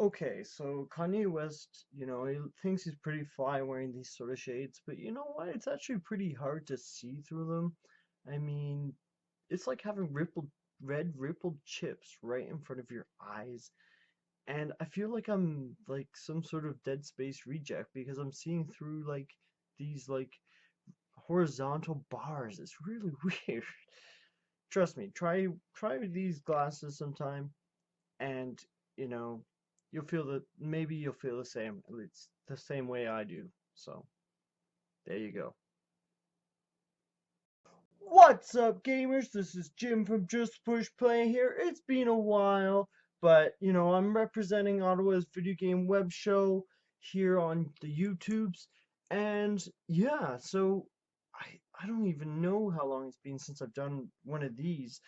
Okay, so Kanye West, he thinks he's pretty fly wearing these sort of shades, but you know what? It's actually pretty hard to see through them. I mean, it's like having red rippled chips right in front of your eyes. And I feel like I'm like some sort of Dead Space reject because I'm seeing through like these like horizontal bars. It's really weird. Trust me, try these glasses sometime and you know you'll feel that maybe you'll feel the same. It's the same way I do. So there you go. What's up, gamers? This is Jim from Just Push Play here. It's been a while, but I'm representing Ottawa's video game web show here on the YouTubes, and yeah, so I don't even know how long it's been since I've done one of these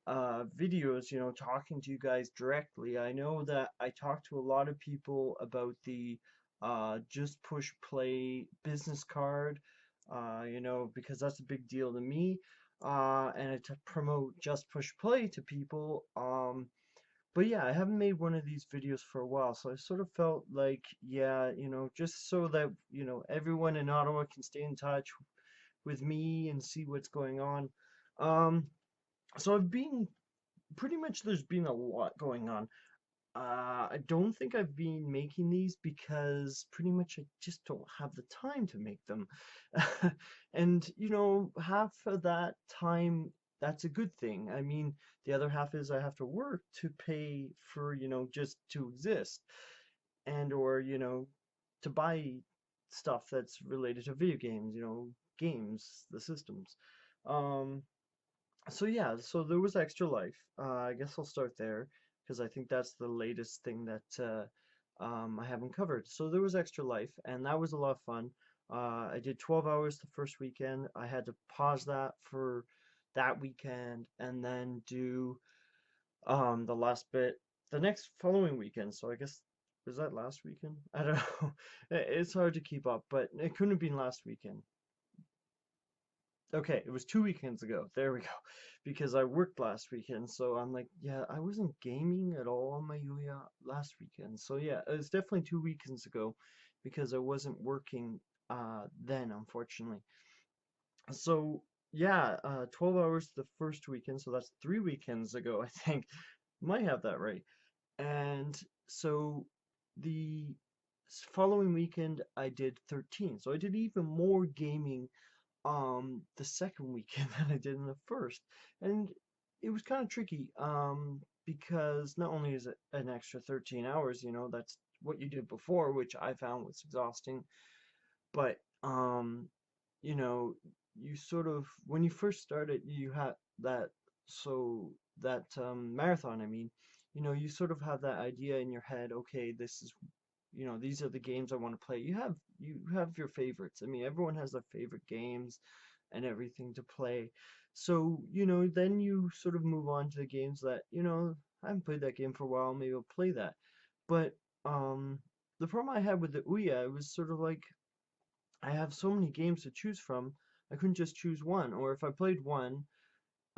videos, talking to you guys directly. I know that I talked to a lot of people about the Just Push Play business card, because that's a big deal to me, and to promote Just Push Play to people. But yeah, I haven't made one of these videos for a while, so I sort of felt like, yeah, just so that, everyone in Ottawa can stay in touch with me and see what's going on. Um, so I've been pretty much there's been a lot going on. I don't think I've been making these because pretty much I just don't have the time to make them. And, half of that time, that's a good thing. I mean, the other half is I have to work to pay for, just to exist and or, to buy stuff that's related to video games, games, the systems. Um, so yeah, so there was Extra Life. I guess I'll start there because I think that's the latest thing that I haven't covered. So there was Extra Life, and that was a lot of fun. I did 12 hours the first weekend. I had to pause that for that weekend and then do the last bit the next following weekend. So I guess was that last weekend? I don't know. It's hard to keep up, but it couldn't have been last weekend. Okay, it was 2 weekends ago. There we go. Because I worked last weekend, so I'm like, yeah, I wasn't gaming at all on my Yuya last weekend. So yeah, it was definitely 2 weekends ago because I wasn't working then, unfortunately. So yeah, 12 hours the first weekend, so that's 3 weekends ago, I think. Might have that right. And so the following weekend I did 13. So I did even more gaming the second weekend than I did in the first. And it was kind of tricky because not only is it an extra 13 hours, that's what you did before, which I found was exhausting, but you know, you sort of when you first started, you had that so that marathon, I mean, you sort of have that idea in your head, okay, this is these are the games I want to play. You have your favorites. I mean, everyone has their favorite games and everything to play. So, then you sort of move on to the games that, I haven't played that game for a while, maybe I'll play that. But um the problem I had with the Ouya, it was sort of like I have so many games to choose from, I couldn't just choose one. Or if I played one,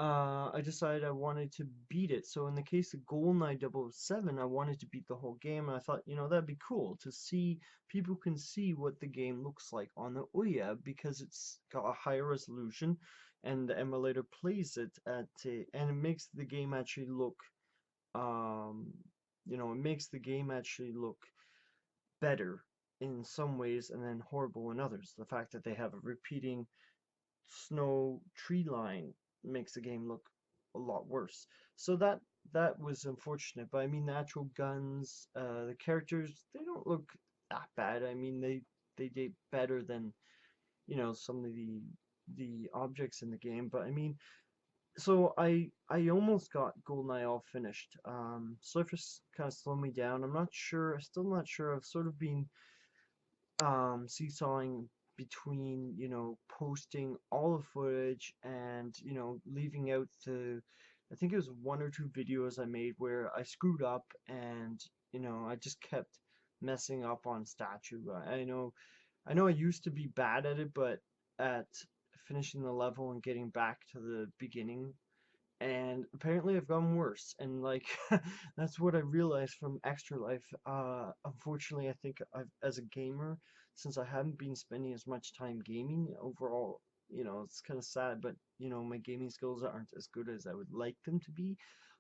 I decided I wanted to beat it. So in the case of GoldenEye 007, I wanted to beat the whole game, and I thought, that'd be cool to see people can see what the game looks like on the Ouya because it's got a higher resolution, and the emulator plays it and it makes the game actually look, um, it makes the game actually look better in some ways and then horrible in others. The fact that they have a repeating snow tree line makes the game look a lot worse. So that was unfortunate. But I mean, the actual guns, the characters, they don't look that bad. I mean, they did better than some of the objects in the game. But I mean, so I almost got GoldenEye all finished. Surface kind of slowed me down. I'm not sure. Still not sure. I've sort of been seesawing between posting all the footage and leaving out the I think it was one or two videos I made where I screwed up and I just kept messing up on statue. I know I used to be bad at it, but at finishing the level and getting back to the beginning and apparently I've gotten worse. And like that's what I realized from Extra Life. Unfortunately, I think as a gamer, since I haven't been spending as much time gaming overall, it's kind of sad, but my gaming skills aren't as good as I would like them to be.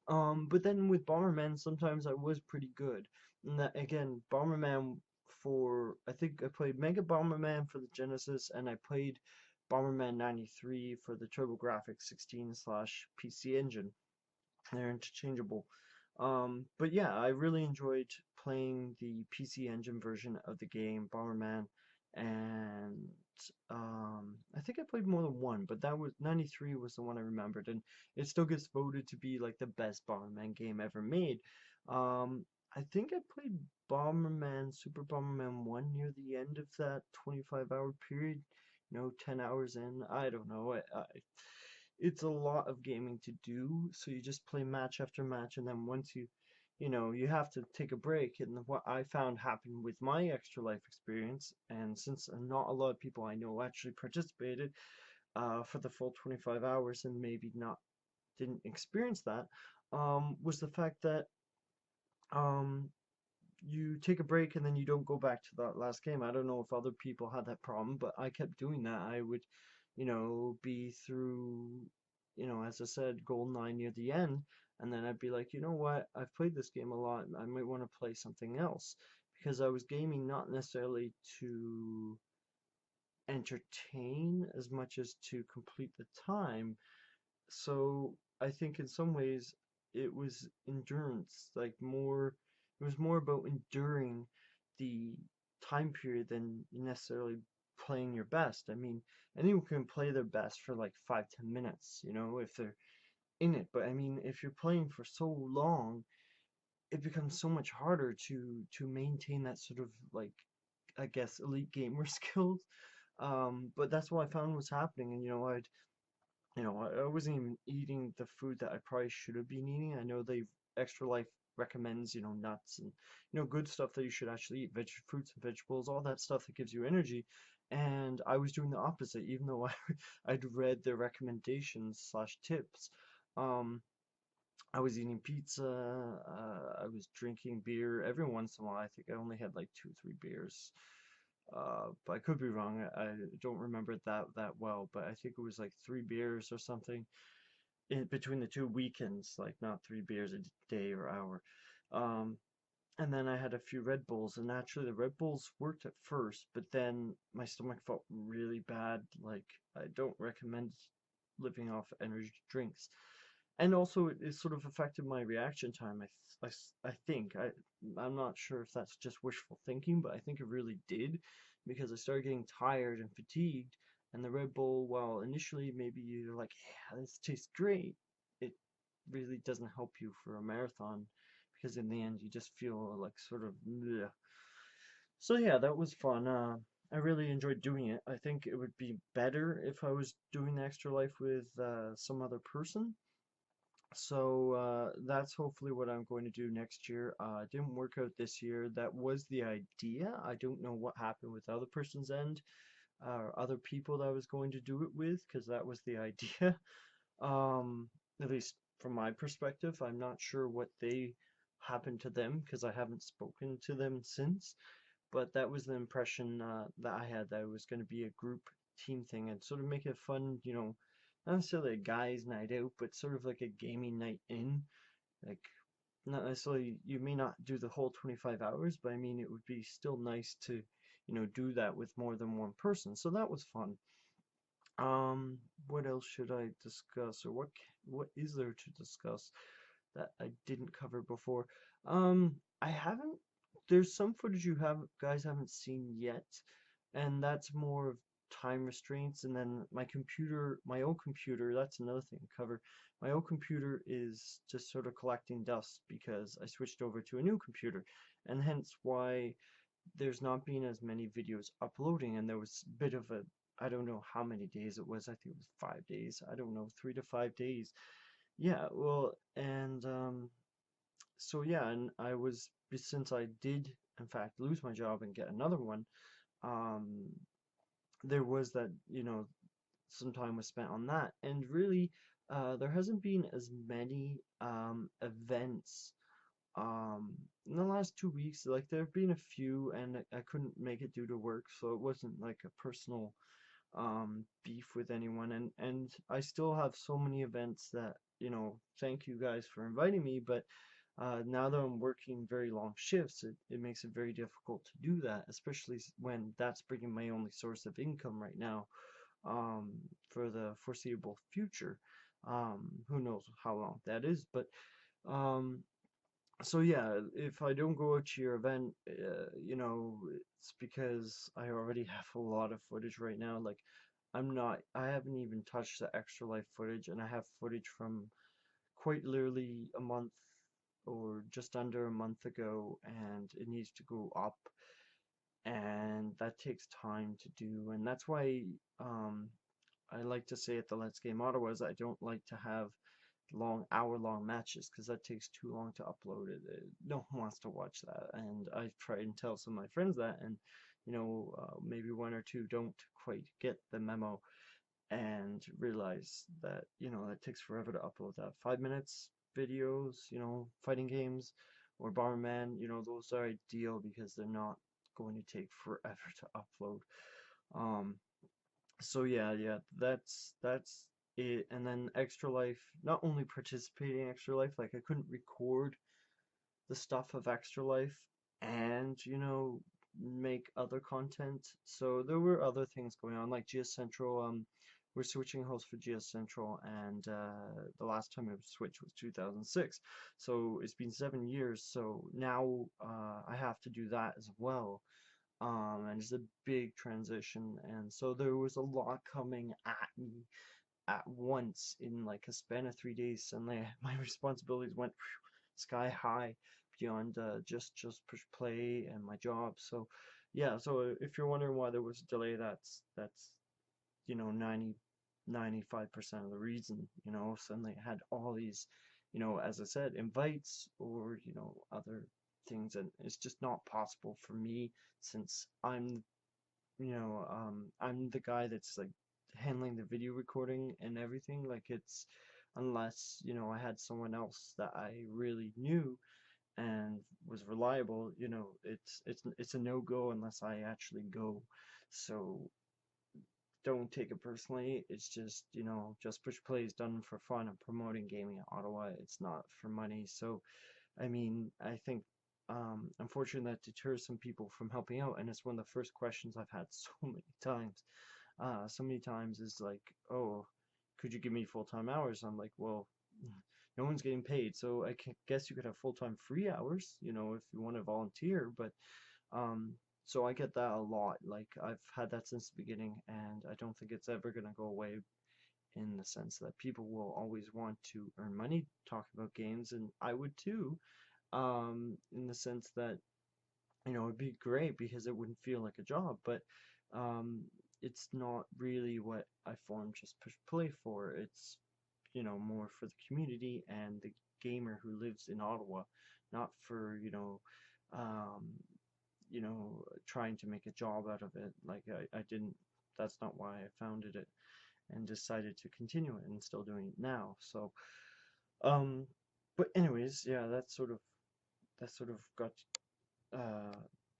But then with Bomberman, sometimes I was pretty good. And that again, Bomberman for I think I played Mega Bomberman for the Genesis, and I played Bomberman 93 for the TurboGrafx 16 slash PC Engine. They're interchangeable. But yeah, I really enjoyed playing the PC Engine version of the game, Bomberman, and I think I played more than one, but that was 93 was the one I remembered, and it still gets voted to be like the best Bomberman game ever made. I think I played Bomberman, Super Bomberman 1 near the end of that 25-hour period, 10 hours in. I don't know. It's a lot of gaming to do, so you just play match after match, and then once you have to take a break. And what I found happened with my Extra Life experience, and since not a lot of people I know actually participated for the full 25 hours and maybe not didn't experience that, was the fact that um, you take a break and then you don't go back to that last game. I don't know if other people had that problem, but I kept doing that. I would, be through, as I said, Goldeneye near the end, and then I'd be like, you know what? I've played this game a lot. I might want to play something else because I was gaming not necessarily to entertain as much as to complete the time. So I think in some ways it was endurance, it was more about enduring the time period than necessarily playing your best. I mean, anyone can play their best for like 5, 10 minutes, if they're in it. But I mean, if you're playing for so long, it becomes so much harder to maintain that sort of like, I guess, elite gamer skills. But that's what I found was happening, and I wasn't even eating the food that I probably should have been eating. I know they Extra Life recommends, nuts and good stuff that you should actually eat, fruits and vegetables, all that stuff that gives you energy. And I was doing the opposite, even though I'd read their recommendations slash tips. Um, I was eating pizza. I was drinking beer every once in a while. I think I only had like 2, 3 beers. But I could be wrong. I don't remember it that well, but I think it was like 3 beers or something in between the 2 weekends, like not 3 beers a day or hour. Um, and then I had a few Red Bulls, and naturally the Red Bulls worked at first, but then my stomach felt really bad. Like I don't recommend living off energy drinks. And also it sort of affected my reaction time. I think I'm not sure if that's just wishful thinking, but I think it really did because I started getting tired and fatigued. And the Red Bull, while initially maybe you're like, yeah, this tastes great, it really doesn't help you for a marathon because in the end you just feel like sort of bleh. So yeah, that was fun. I really enjoyed doing it. I think it would be better if I was doing the Extra Life with some other person. So that's hopefully what I'm going to do next year. It didn't work out this year. That was the idea. I don't know what happened with the other person's end, or other people that I was going to do it with, because that was the idea. Um, at least from my perspective, I'm not sure what they happened to them because I haven't spoken to them since. But that was the impression that I had, that it was going to be a group team thing and sort of make it fun, not necessarily a guys' night out, but sort of like a gaming night in. Like, not necessarily, you may not do the whole 25 hours, but I mean, it would be still nice to, do that with more than one person. So that was fun. Um, what else should I discuss, or what is there to discuss that I didn't cover before? I haven't. There's some footage you have guys haven't seen yet, and that's more of time restraints. And then my old computer, that's another thing to cover. My old computer is just sort of collecting dust because I switched over to a new computer, and hence why there's not been as many videos uploading. And there was a bit of a, I don't know how many days it was. I think it was 5 days. I don't know, 3 to 5 days. Yeah, well, and so yeah, and since I did in fact lose my job and get another one, um, there was that, some time was spent on that. And really, there hasn't been as many events um in the last 2 weeks. Like there have been a few, and I couldn't make it due to work, so it wasn't like a personal beef with anyone. And I still have so many events that, thank you guys for inviting me, but now that I'm working very long shifts, it makes it very difficult to do that, especially when that's bringing my only source of income right now, um, for the foreseeable future. Who knows how long that is, but um, so yeah, if I don't go out to your event, it's because I already have a lot of footage right now. Like, I haven't even touched the extra life footage, and I have footage from quite literally a month or just under a month ago, and it needs to go up, and that takes time to do. And that's why um, I like to say at the Let's Game Ottawa is I don't like to have long hour-long matches because that takes too long to upload it. No one wants to watch that, and I try and tell some of my friends that, and maybe one or two don't quite get the memo and realize that it takes forever to upload that 5 minutes videos, fighting games or Bomberman. Those are ideal because they're not going to take forever to upload. um so yeah, that's it. And then Extra Life, not only participating in Extra Life, like I couldn't record the stuff of Extra Life and make other content. So there were other things going on, like GS Central. We're switching hosts for GS Central, and the last time it was switched was 2006. So it's been 7 years. So now I have to do that as well, and it's a big transition. And so there was a lot coming at me at once in like a span of 3 days. Suddenly, my responsibilities went sky high beyond just push play and my job. So yeah, so if you're wondering why there was a delay, that's 95% of the reason. Suddenly I had all these, as I said, invites or other things, and it's just not possible for me since I'm the guy that's like handling the video recording and everything. Like it's unless I had someone else that I really knew and was reliable, it's a no-go unless I actually go. So don't take it personally. It's just, Just Push Play is done for fun and promoting gaming in Ottawa. It's not for money. So I mean, I think unfortunately that deters some people from helping out, and it's one of the first questions I've had so many times. So many times is like, oh, could you give me full-time hours? I'm like, well, no one's getting paid, so I can guess you could have full-time free hours, if you want to volunteer. But um, so I get that a lot. Like I've had that since the beginning, and I don't think it's ever gonna go away in the sense that people will always want to earn money talking about games, and I would too, in the sense that it'd be great because it wouldn't feel like a job, but um, it's not really what I formed Just Push Play for. It's more for the community and the gamer who lives in Ottawa, not for um, trying to make a job out of it. Like I didn't. That's not why I founded it and decided to continue it and still doing it now. So, um, but anyways, yeah, that sort of got uh,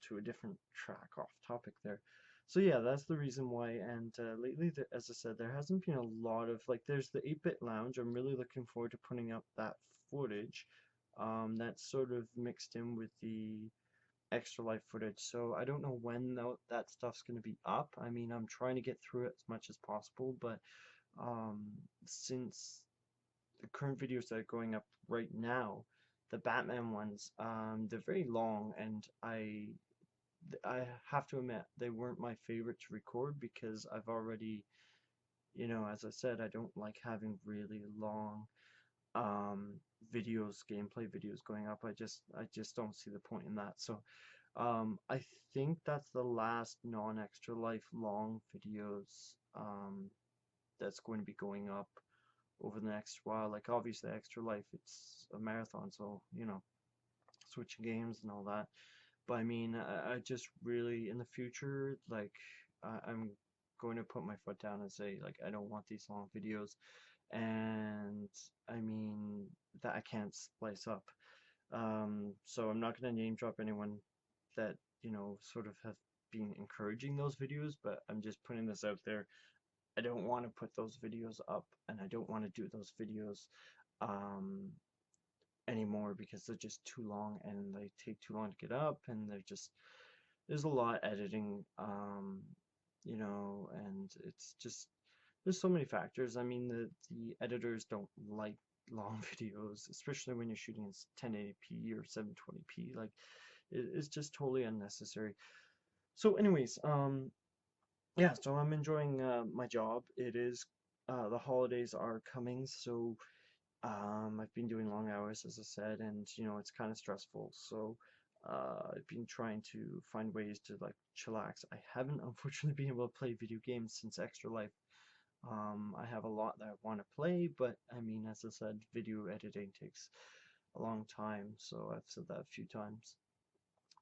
to a different track off topic there. So yeah, that's the reason why. And lately, as I said, there hasn't been a lot of like. There's the 8-Bit Lounge. I'm really looking forward to putting up that footage. That's sort of mixed in with the Extra Life footage. So I don't know when that stuff's going to be up. I mean, I'm trying to get through it as much as possible, but um, since the current videos that are going up right now, the Batman ones, they're very long, and I have to admit they weren't my favorite to record because I've already, as I said, I don't like having really long um gameplay videos going up. I just don't see the point in that. So I think that's the last non-extra life long videos that's going to be going up over the next while. Like obviously Extra Life, it's a marathon, so switching games and all that. But I mean, I just really in the future, like I'm going to put my foot down and say like I don't want these long videos, and I mean that I can't splice up. So I'm not gonna name drop anyone that, you know, sort of have been encouraging those videos, but I'm just putting this out there. I don't want to put those videos up, and I don't want to do those videos um, anymore because they're just too long and they take too long to get up, and they're just there's a lot editing, you know, and it's just there's so many factors. I mean, the editors don't like long videos, especially when you're shooting in 1080p or 720p. Like, it's just totally unnecessary. So, anyways, yeah, so I'm enjoying my job. It is the holidays are coming, so I've been doing long hours, as I said, and you know it's kind of stressful. So I've been trying to find ways to like chillax. I haven't unfortunately been able to play video games since Extra Life. I have a lot that I want to play, but I mean, as I said, video editing takes a long time, so I've said that a few times.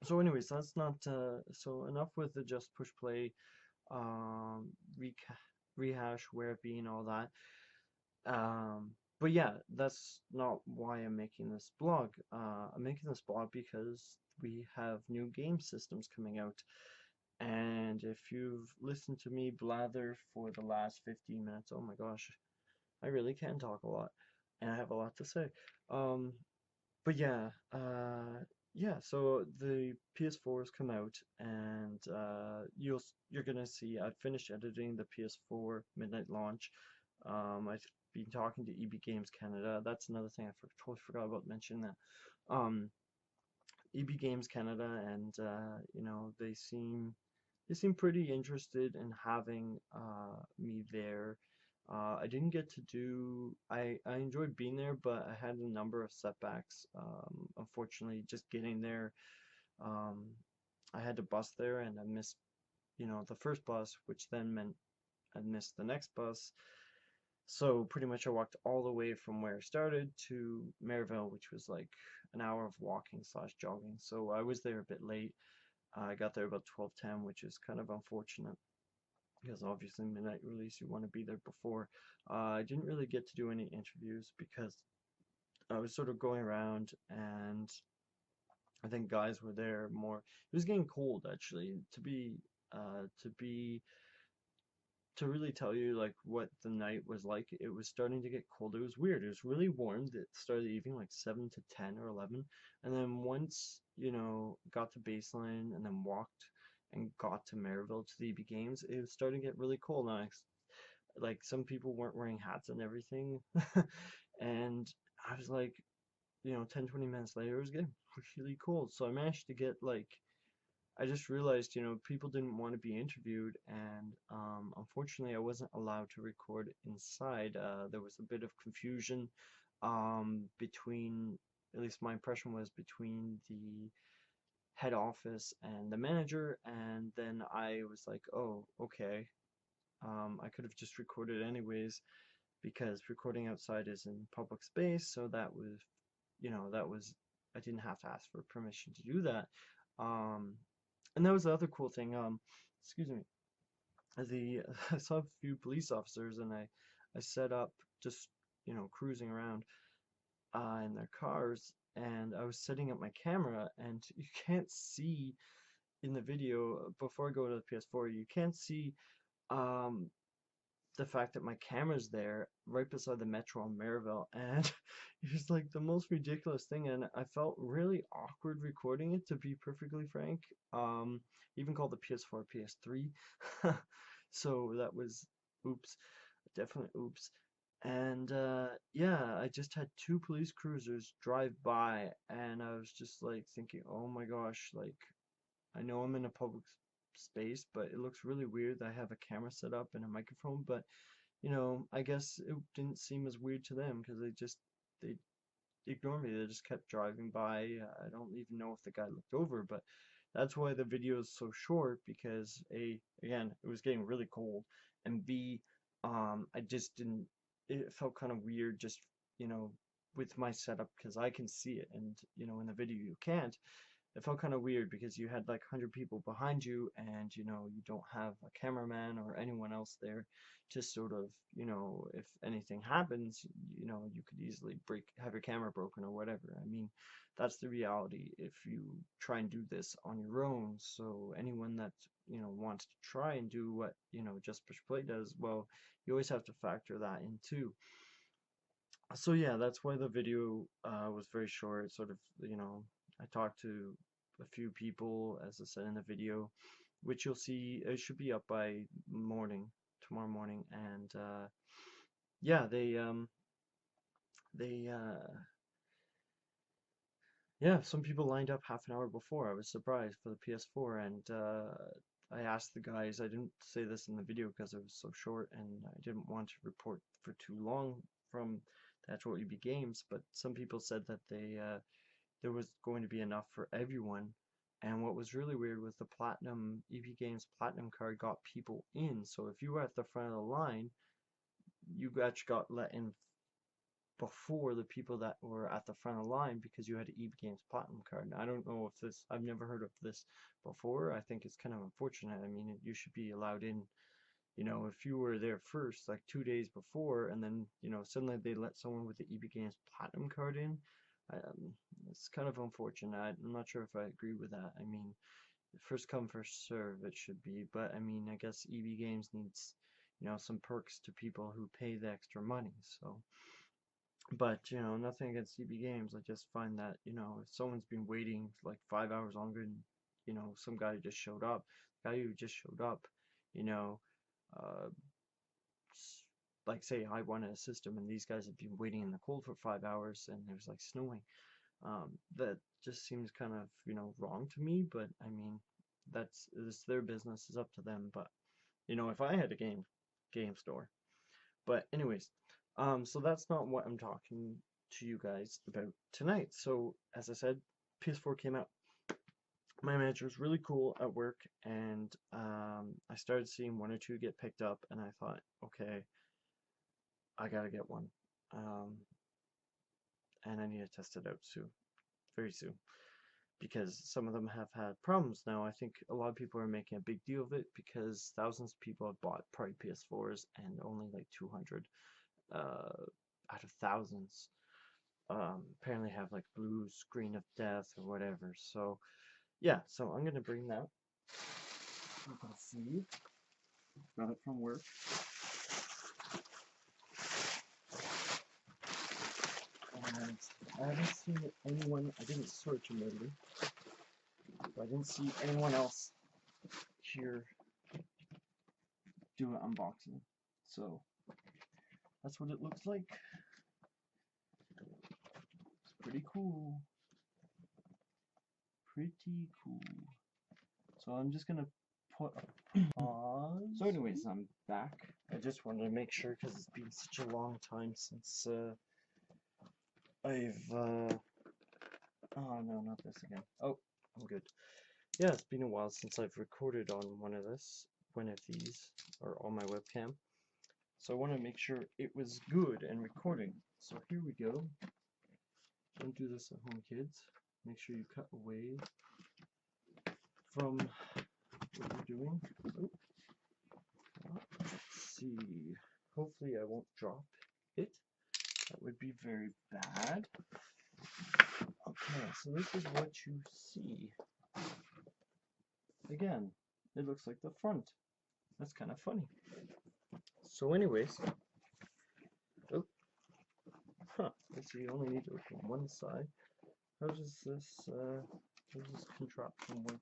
So, anyways, that's not so enough with the just push play, um, rehash where I've been, all that. But yeah, that's not why I'm making this blog. I'm making this blog because we have new game systems coming out. And if you've listened to me blather for the last 15 minutes, oh my gosh, I really can talk a lot. And I have a lot to say. Um, but yeah, yeah, so the PS4 has come out, and you're gonna see I finished editing the PS4 midnight launch. I've been talking to EB Games Canada. That's another thing I totally forgot about mentioning that. Um, EB Games Canada, and you know they seem pretty interested in having me there. I didn't get to do. I enjoyed being there, but I had a number of setbacks. Unfortunately, just getting there, um, I had to bus there, and I missed, you know, the first bus, which then meant I missed the next bus. So pretty much I walked all the way from where I started to Maryville, which was like an hour of walking slash jogging. So I was there a bit late. I got there about 12:10, which is kind of unfortunate because obviously midnight release, you want to be there before. I didn't really get to do any interviews because I was sort of going around, and I think guys were there more. It was getting cold actually. To be to really tell you like what the night was like, it was starting to get cold. It was weird. It was really warm. It started evening like 7 to 10 or 11, and then once you know got to baseline and then walked and got to Maryville to the EB Games, it was starting to get really cold. Now, like some people weren't wearing hats and everything, and I was like, you know, 10-20 minutes later, it was getting really cold. So I managed to get like I just realized, you know, people didn't want to be interviewed, and unfortunately, I wasn't allowed to record inside. There was a bit of confusion between, at least my impression was between the head office and the manager, and then I was like, oh, okay. I could have just recorded anyways because recording outside is in public space, so that was, you know, I didn't have to ask for permission to do that. Um, and that was the other cool thing. Excuse me. The I saw a few police officers, and I set up just you know cruising around in their cars, and I was setting up my camera, and you can't see in the video before I go to the PS4. You can't see um the fact that my camera's there right beside the metro in Maryville, and it was like the most ridiculous thing, and I felt really awkward recording it, to be perfectly frank. Even called the PS4 PS3. So that was oops, definitely oops. And yeah, I just had two police cruisers drive by, and I was just like thinking, oh my gosh, like I know I'm in a public space, but it looks really weird that I have a camera set up and a microphone, but you know, I guess it didn't seem as weird to them because they ignored me. They just kept driving by. I don't even know if the guy looked over, but that's why the video is so short because A, again, it was getting really cold, and B, I just didn't. It felt kind of weird just you know with my setup because I can see it, and you know in the video you can't. it felt kind of weird because you had like 100 people behind you, and you know, you don't have a cameraman or anyone else there to sort of, you know, if anything happens, you know, you could easily have your camera broken or whatever. I mean, that's the reality if you try and do this on your own. So anyone that, you know, wants to try and do what, you know, Just Push Play does, well, you always have to factor that in too. So yeah, that's why the video was very short. Sort of, you know, I talked to a few people, as I said in the video, which you'll see. It should be up by tomorrow morning, and yeah, they yeah, some people lined up half an hour before. I was surprised for the PS4, and I asked the guys. I didn't say this in the video because it was so short, and I didn't want to report for too long from the actual EB Games. But some people said that there was going to be enough for everyone. And what was really weird was the Platinum EB Games Platinum card got people in. So if you were at the front of the line, you actually got let in before the people that were at the front of the line because you had an EB Games Platinum card. Now, I don't know if this, I've never heard of this before. I think it's kind of unfortunate. I mean, you should be allowed in, you know, if you were there first, like 2 days before, and then, you know, suddenly they let someone with the EB Games Platinum card in. Um, it's kind of unfortunate. I'm not sure if I agree with that. I mean, first come, first serve it should be, but I mean, I guess EB Games needs, you know, some perks to people who pay the extra money, so. But, you know, nothing against EB Games. I just find that, you know, if someone's been waiting like 5 hours longer and, you know, some guy just showed up, the guy who just showed up, you know, uh, like say I wanted a system and these guys have been waiting in the cold for 5 hours and it was like snowing. That just seems kind of, you know, wrong to me, but I mean, it's their business, it's up to them. But, you know, if I had a game store. But anyways, so that's not what I'm talking to you guys about tonight. So as I said, PS4 came out. My manager was really cool at work, and I started seeing one or two get picked up, and I thought, okay, I gotta get one, and I need to test it out soon, very soon, because some of them have had problems. Now, I think a lot of people are making a big deal of it because thousands of people have bought probably PS4s, and only like 200 out of thousands apparently have like blue screen of death or whatever. So yeah, so I'm gonna bring that. You can see, got it from work. And I haven't seen anyone, I didn't search immediately, but I didn't see anyone else here do an unboxing. So that's what it looks like. It's pretty cool. Pretty cool. So I'm just gonna put a pause. So anyways, I'm back. I just wanted to make sure because it's been such a long time since I've oh no, not this again. Oh, I'm good. Yeah, it's been a while since I've recorded on one of these, or on my webcam. So I want to make sure it was good and recording. So here we go. Don't do this at home, kids. Make sure you cut away from what you're doing. Oh. Let's see. Hopefully I won't drop it. That would be very bad. Okay, so this is what you see. Again, it looks like the front. That's kind of funny. So anyways, oh, so you only need to look on one side. How does this contraption work?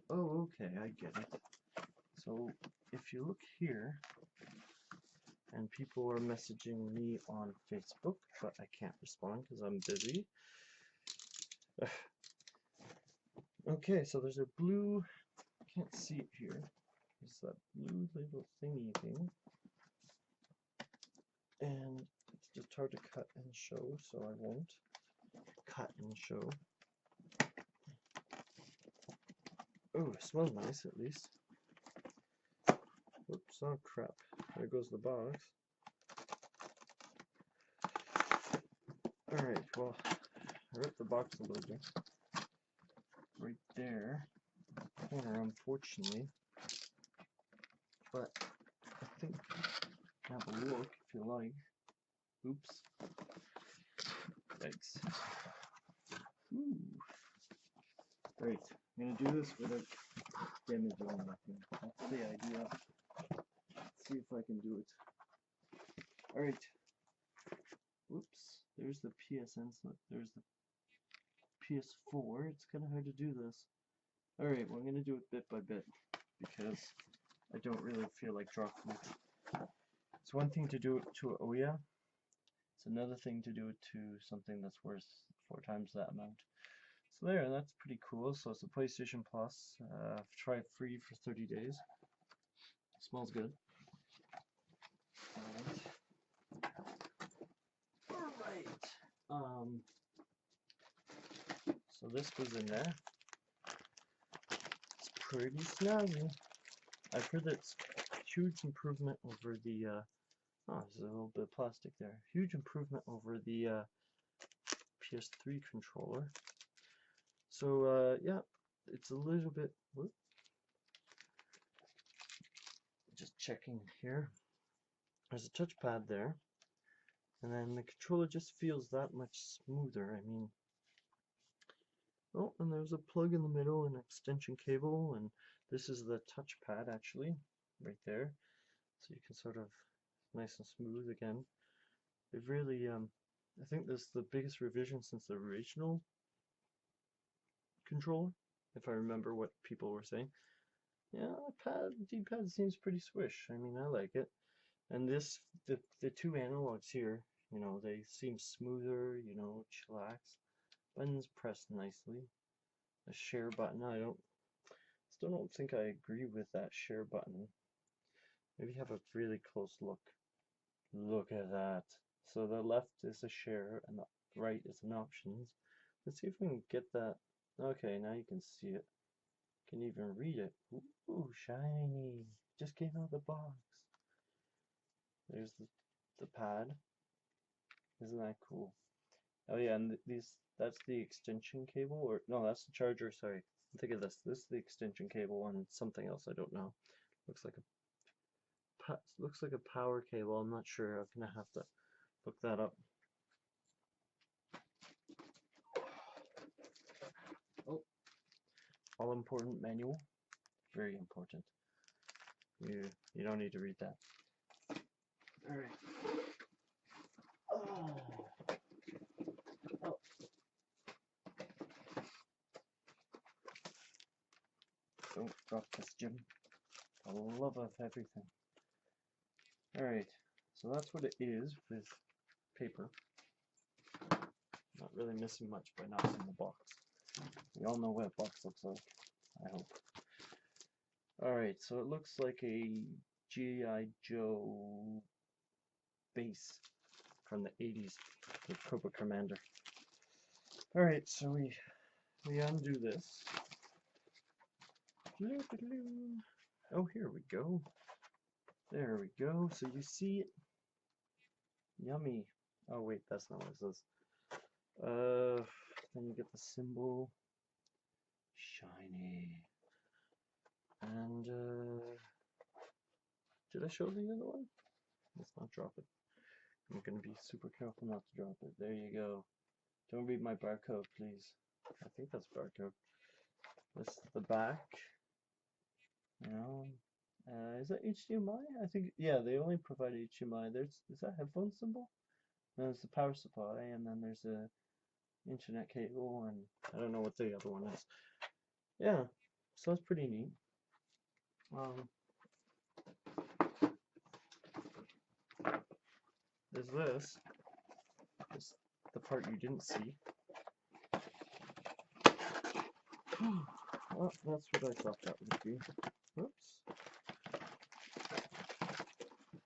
Oh, okay, I get it. So if you look here, and people are messaging me on Facebook, but I can't respond because I'm busy. Okay, so there's a blue, can't see it here. There's that blue little thingy thing. And it's just hard to cut and show, so I won't cut and show. Oh, it smells nice at least. Oops, oh crap. There goes the box. Alright, well, I ripped the box a little bit. Right there. Corner, unfortunately. But I think have a look if you like. Oops. Yikes. Ooh. Right, I'm gonna do this without damaging anything. That's the idea. Let's see if I can do it. Alright. Oops. There's the PSN slip. There's the PS4. It's kind of hard to do this. Alright, well, I'm gonna do it bit by bit because I don't really feel like dropping it. It's one thing to do it to an Ouya. It's another thing to do it to something that's worth 4 times that amount. So there, that's pretty cool. So it's a PlayStation Plus. Try it free for 30 days. Smells good. Alright. So this was in there. It's pretty snazzy. I've heard that it's huge improvement over the oh, there's a little bit of plastic there. Huge improvement over the PS3 controller. So yeah, it's a little bit. Whoop, just checking here. There's a touchpad there, and then the controller just feels that much smoother. I mean, oh, and there's a plug in the middle, an extension cable, and this is the touchpad actually, right there. So you can sort of nice and smooth again. They've really, I think this is the biggest revision since the original controller, if I remember what people were saying. Yeah, D-pad seems pretty swish. I mean, I like it. And this, the two analogs here, you know, they seem smoother, you know, chillax. Buttons press nicely. The share button, still don't think I agree with that share button. Maybe have a really close look. Look at that. So the left is a share and the right is an options. Let's see if we can get that. Okay, now you can see it. Can even read it. Ooh, shiny. Just came out of the box. There's the pad. Isn't that cool? Oh yeah, and that's the extension cable, or no, that's the charger, sorry. Think of this. This is the extension cable on something else, I don't know. Looks like a power cable. I'm not sure. I'm gonna have to look that up. Oh, all important manual. Very important. You don't need to read that. All right. Oh. Don't drop this, Jim. The love of everything. Alright, so that's what it is with paper. Not really missing much by not seeing the box. We all know what a box looks like, I hope. Alright, so it looks like a G.I. Joe base from the 80s with Cobra Commander. Alright, so we undo this. Oh, here we go. There we go. So you see it. Yummy. Oh wait, that's not what it says. Then you get the symbol. Shiny. And did I show the other one? Let's not drop it. I'm gonna be super careful not to drop it. There you go. Don't read my barcode, please. I think that's barcode. This is the back. You know, is that HDMI? I think, yeah, they only provide HDMI. Is that headphone symbol? Then there's the power supply, and then there's a internet cable, and I don't know what the other one is. Yeah, so that's pretty neat. There's this. This the part you didn't see. Well, that's what I thought that would be. Whoops.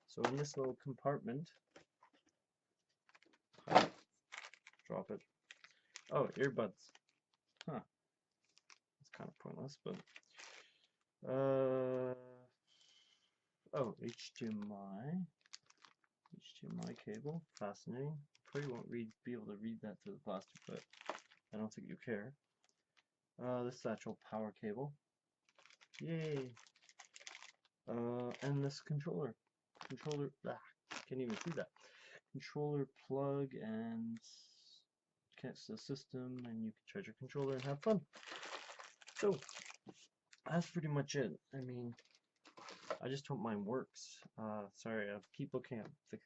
So in this little compartment, drop it. Oh, earbuds. Huh. It's kind of pointless, but oh, HDMI cable. Fascinating. probably won't be able to read that through the plastic, but I don't think you care. This actual power cable. Yay! And this can't even see that. Controller plug and connects to the system, and you can charge your controller and have fun. So that's pretty much it. I mean, I just hope mine works. Sorry, I keep looking at the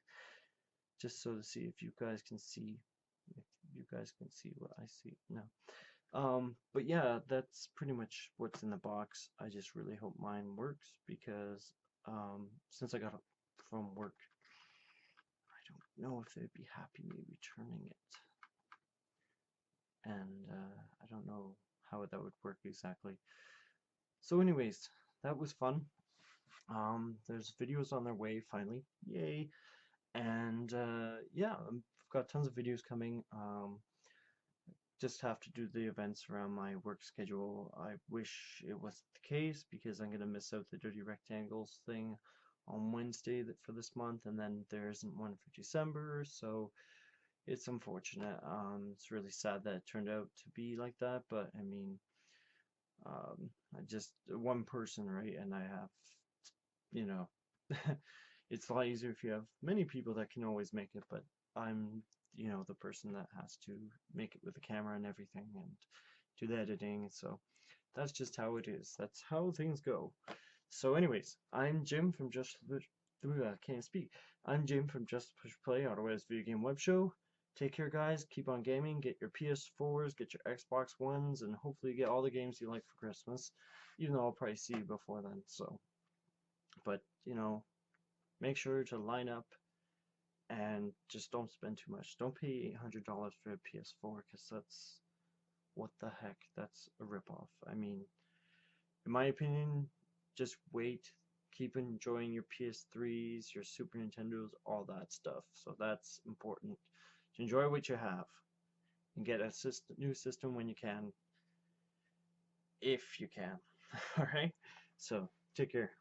just so to see if you guys can see. If you guys can see what I see. No. But yeah, that's pretty much what's in the box. I just really hope mine works because since I got it from work, I don't know if they'd be happy me returning it. And I don't know how that would work exactly. So anyways, that was fun. There's videos on their way finally. Yay. And yeah, I've got tons of videos coming. Just have to do the events around my work schedule. I wish it was the case because I'm gonna miss out the Dirty Rectangles thing on Wednesday for this month, and then there isn't one for December, so it's unfortunate. It's really sad that it turned out to be like that, but I mean, I just one person, right? And I have, you know, it's a lot easier if you have many people that can always make it, but I'm, the person that has to make it with the camera and everything and do the editing, so that's just how it is. That's how things go. So anyways, I'm Jim from I can't speak. I'm Jim from Just Push Play, Ottawa's video game web show. Take care, guys. Keep on gaming. Get your PS4s, get your Xbox Ones, and hopefully get all the games you like for Christmas. Even though I'll probably see you before then. So, but make sure to line up and just don't spend too much. Don't pay $800 for a PS4 because that's what the heck. That's a ripoff. I mean, in my opinion, just wait. Keep enjoying your PS3s, your Super Nintendos, all that stuff. So that's important. To enjoy what you have and get a new system when you can, if you can. All right. So take care.